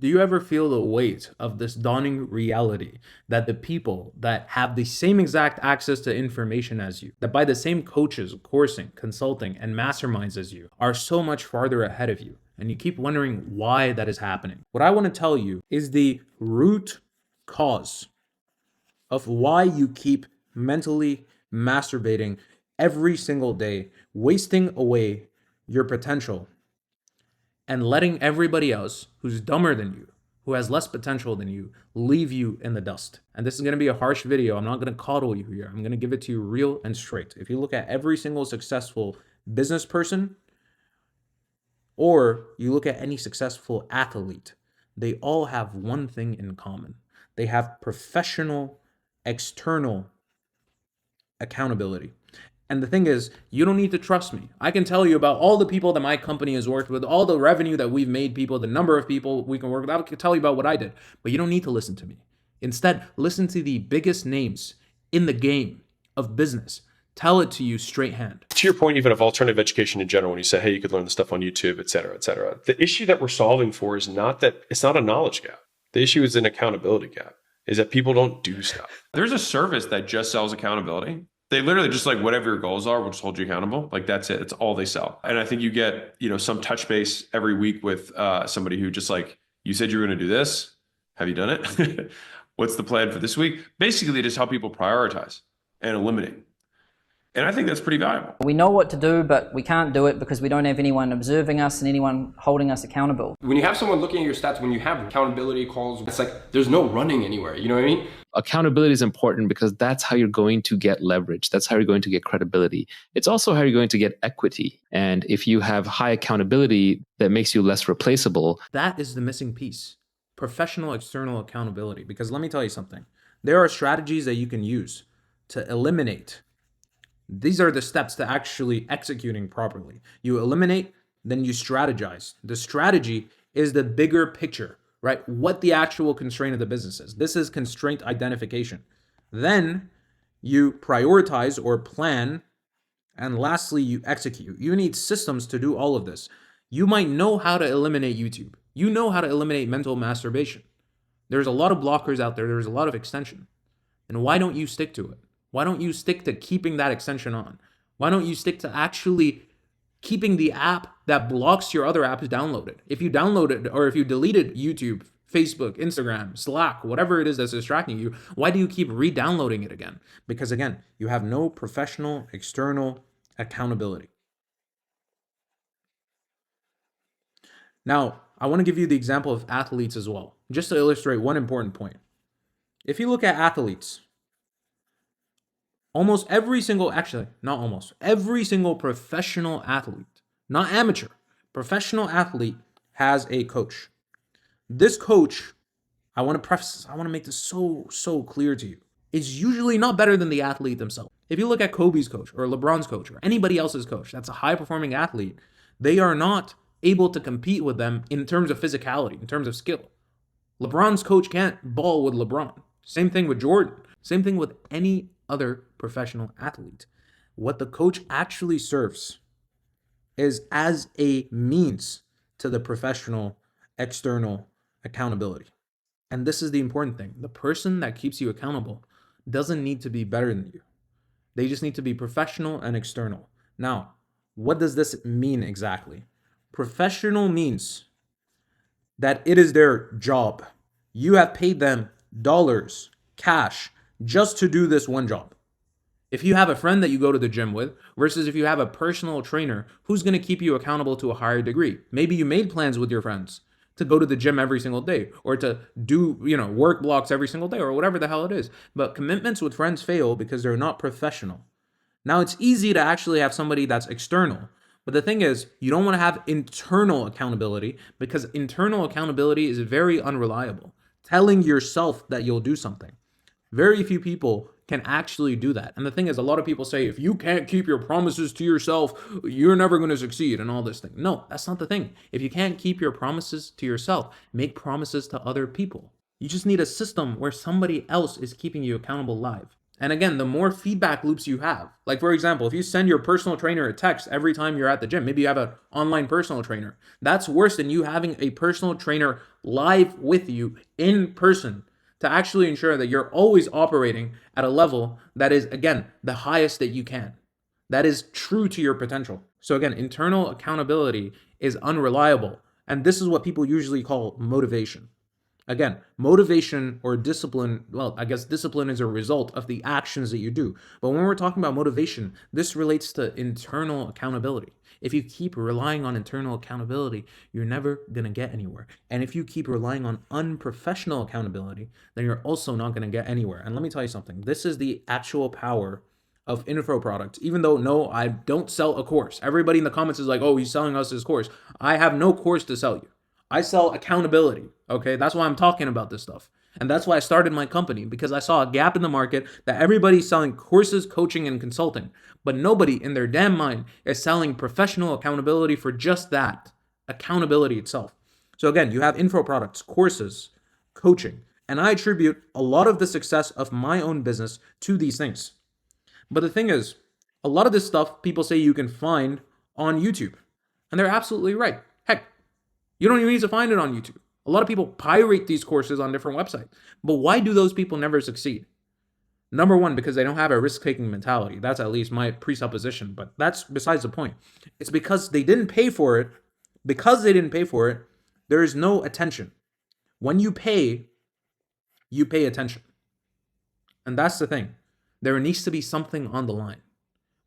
Do you ever feel the weight of this dawning reality that the people that have the same exact access to information as you, that buy the same coaches, coursing, consulting, and masterminds as you, are so much farther ahead of you? And you keep wondering why that is happening. What I want to tell you is the root cause of why you keep mentally masturbating every single day, wasting away your potential and letting everybody else who's dumber than you, who has less potential than you, leave you in the dust. And this is going to be a harsh video. I'm not going to coddle you here. I'm going to give it to you real and straight. If you look at every single successful business person, or you look at any successful athlete, they all have one thing in common. They have professional, external accountability. And the thing is, you don't need to trust me. I can tell you about all the people that my company has worked with, all the revenue that we've made people, the number of people we can work with. I can tell you about what I did, but you don't need to listen to me. Instead, listen to the biggest names in the game of business. Tell it to you straight hand. To your point, even of alternative education in general, when you say, hey, you could learn this stuff on YouTube, et cetera, et cetera. The issue that we're solving for is not that it's not a knowledge gap. The issue is an accountability gap, is that people don't do stuff. There's a service that just sells accountability. They literally just like whatever your goals are, will just hold you accountable. Like that's it. It's all they sell. And I think you get, some touch base every week with somebody who just like, you said you were going to do this. Have you done it? What's the plan for this week? Basically, they just help people prioritize and eliminate. And I think that's pretty valuable. We know what to do, but we can't do it because we don't have anyone observing us and anyone holding us accountable. When you have someone looking at your stats, when you have accountability calls, it's like there's no running anywhere. You know what I mean? Accountability is important because that's how you're going to get leverage. That's how you're going to get credibility. It's also how you're going to get equity. And if you have high accountability, that makes you less replaceable. That is the missing piece. Professional external accountability. Because let me tell you something. There are strategies that you can use to eliminate. These are the steps to actually executing properly. You eliminate, then you strategize. The strategy is the bigger picture, right? What the actual constraint of the business is. This is constraint identification. Then you prioritize or plan. And lastly, you execute. You need systems to do all of this. You might know how to eliminate YouTube. You know how to eliminate mental masturbation. There's a lot of blockers out there. There's a lot of extension. And why don't you stick to it? Why don't you stick to keeping that extension on? Why don't you stick to actually keeping the app that blocks your other apps downloaded? If you downloaded or if you deleted YouTube, Facebook, Instagram, Slack, whatever it is that's distracting you, why do you keep re-downloading it again? Because again, you have no professional external accountability. Now, I want to give you the example of athletes as well, just to illustrate one important point. If you look at athletes, every single professional athlete, not amateur, professional athlete has a coach. This coach, I want to make this so clear to you, is usually not better than the athlete themselves. If you look at Kobe's coach or LeBron's coach or anybody else's coach that's a high performing athlete, they are not able to compete with them in terms of physicality, in terms of skill. LeBron's coach can't ball with LeBron. Same thing with Jordan. Same thing with any other professional athlete. What the coach actually serves is as a means to the professional external accountability. And this is the important thing. The person that keeps you accountable doesn't need to be better than you. They just need to be professional and external. Now, what does this mean exactly? Professional means that it is their job. You have paid them dollars, cash, just to do this one job. If you have a friend that you go to the gym with versus if you have a personal trainer who's going to keep you accountable to a higher degree. Maybe you made plans with your friends to go to the gym every single day or to do, work blocks every single day or whatever the hell it is. But commitments with friends fail because they're not professional. Now, it's easy to actually have somebody that's external. But the thing is, you don't want to have internal accountability because internal accountability is very unreliable. Telling yourself that you'll do something. Very few people can actually do that. And the thing is, a lot of people say, if you can't keep your promises to yourself, you're never going to succeed and all this thing. No, that's not the thing. If you can't keep your promises to yourself, make promises to other people. You just need a system where somebody else is keeping you accountable live. And again, the more feedback loops you have, like for example, if you send your personal trainer a text every time you're at the gym, maybe you have an online personal trainer, that's worse than you having a personal trainer live with you in person to actually ensure that you're always operating at a level that is, again, the highest that you can. That is true to your potential. So again, internal accountability is unreliable. And this is what people usually call motivation. Again, motivation or discipline, well, I guess discipline is a result of the actions that you do. But when we're talking about motivation, this relates to internal accountability. If you keep relying on internal accountability, you're never going to get anywhere. And if you keep relying on unprofessional accountability, then you're also not going to get anywhere. And let me tell you something. This is the actual power of info products. Even though, no, I don't sell a course. Everybody in the comments is like, oh, he's selling us his course. I have no course to sell you. I sell accountability, okay? That's why I'm talking about this stuff. And that's why I started my company, because I saw a gap in the market that everybody's selling courses, coaching, and consulting. But nobody in their damn mind is selling professional accountability for just that, accountability itself. So again, you have info products, courses, coaching, and I attribute a lot of the success of my own business to these things. But the thing is, a lot of this stuff people say you can find on YouTube. And they're absolutely right. Heck, you don't even need to find it on YouTube. A lot of people pirate these courses on different websites. But why do those people never succeed? Number one, because they don't have a risk-taking mentality. That's at least my presupposition, but that's besides the point. It's because they didn't pay for it. Because they didn't pay for it, there is no attention. When you pay attention. And that's the thing. There needs to be something on the line.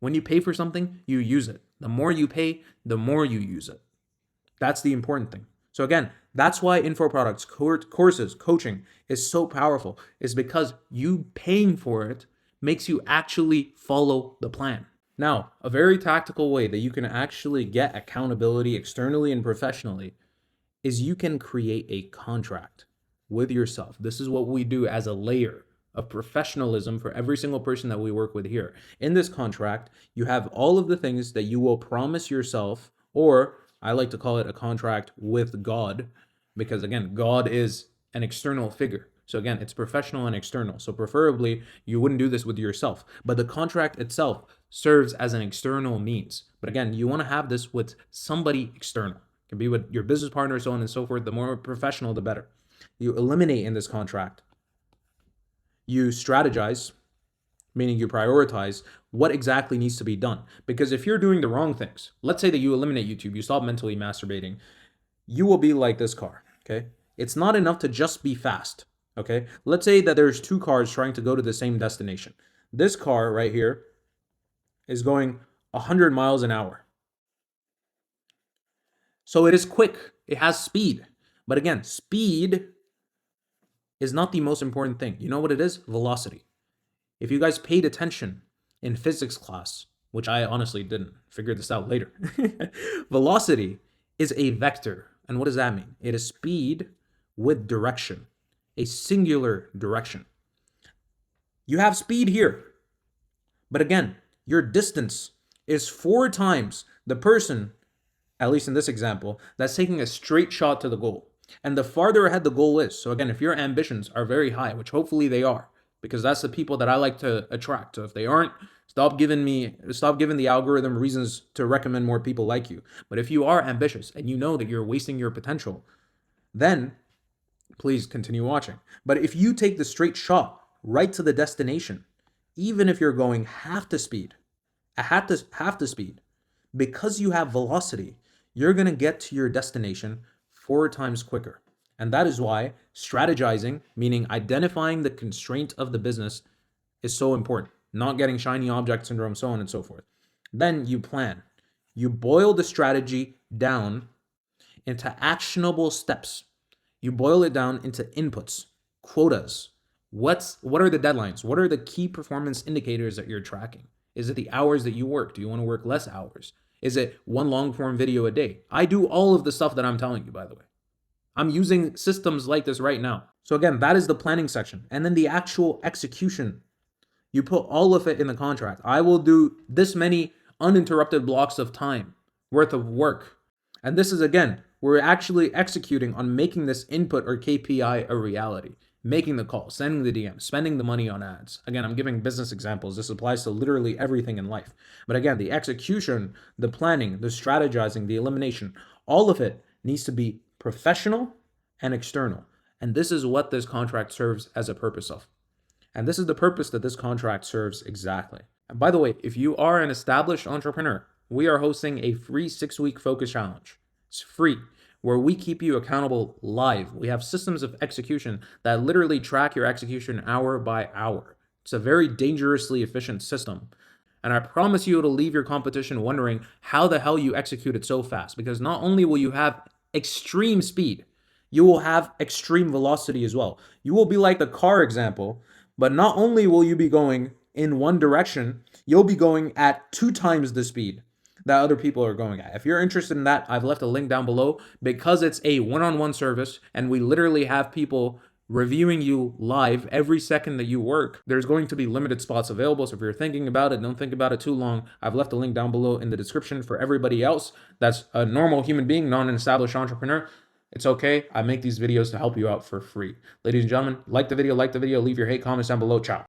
When you pay for something, you use it. The more you pay, the more you use it. That's the important thing. So again, that's why info products, courses, coaching is so powerful. Is because you paying for it makes you actually follow the plan. Now, a very tactical way that you can actually get accountability externally and professionally is you can create a contract with yourself. This is what we do as a layer of professionalism for every single person that we work with here. In this contract, you have all of the things that you will promise yourself, or I like to call it a contract with God, because again, God is an external figure. So again, it's professional and external. So preferably, you wouldn't do this with yourself, but the contract itself serves as an external means. But again, you want to have this with somebody external. It can be with your business partner, so on and so forth. The more professional, the better. You eliminate in this contract. You strategize, meaning you prioritize what exactly needs to be done. Because if you're doing the wrong things, let's say that you eliminate YouTube, you stop mentally masturbating, you will be like this car, okay? It's not enough to just be fast, okay? Let's say that there's two cars trying to go to the same destination. This car right here is going 100 miles an hour. So it is quick, it has speed. But again, speed is not the most important thing. You know what it is? Velocity. If you guys paid attention in physics class, which I honestly didn't, figure this out later. Velocity is a vector. And what does that mean? It is speed with direction, a singular direction. You have speed here. But again, your distance is 4 times the person, at least in this example, that's taking a straight shot to the goal. And the farther ahead the goal is, so again, if your ambitions are very high, which hopefully they are, because that's the people that I like to attract. So if they aren't, stop giving the algorithm reasons to recommend more people like you. But if you are ambitious and you know that you're wasting your potential, then please continue watching. But if you take the straight shot right to the destination, even if you're going half the speed, because you have velocity, you're going to get to your destination 4 times quicker. And that is why strategizing, meaning identifying the constraint of the business, is so important. Not getting shiny object syndrome, so on and so forth. Then you plan. You boil the strategy down into actionable steps. You boil it down into inputs, quotas. What are the deadlines? What are the key performance indicators that you're tracking? Is it the hours that you work? Do you want to work less hours? Is it one long form video a day? I do all of the stuff that I'm telling you, by the way. I'm using systems like this right now. So again, that is the planning section. And then the actual execution, you put all of it in the contract. I will do this many uninterrupted blocks of time worth of work. And this is, again, we're actually executing on making this input or KPI a reality. making the call, sending the DM, spending the money on ads. Again, I'm giving business examples. This applies to literally everything in life. But again, the execution, the planning, the strategizing, the elimination, all of it needs to be professional and external. And this is what this contract serves as a purpose of. And this is the purpose that this contract serves exactly. And by the way, if you are an established entrepreneur, we are hosting a free 6-week focus challenge. It's free, where we keep you accountable live. We have systems of execution that literally track your execution hour by hour. It's a very dangerously efficient system. And I promise you it'll leave your competition wondering how the hell you executed so fast. Because not only will you have extreme speed, you will have extreme velocity as well. You will be like the car example, but not only will you be going in one direction, you'll be going at 2 times the speed that other people are going at. If you're interested in that, I've left a link down below because it's a one-on-one service and we literally have people reviewing you live every second that you work. There's going to be limited spots available. So if you're thinking about it, don't think about it too long. I've left a link down below in the description for everybody else that's a normal human being, not an established entrepreneur. It's okay. I make these videos to help you out for free. Ladies and gentlemen, like the video, leave your hate comments down below. Ciao.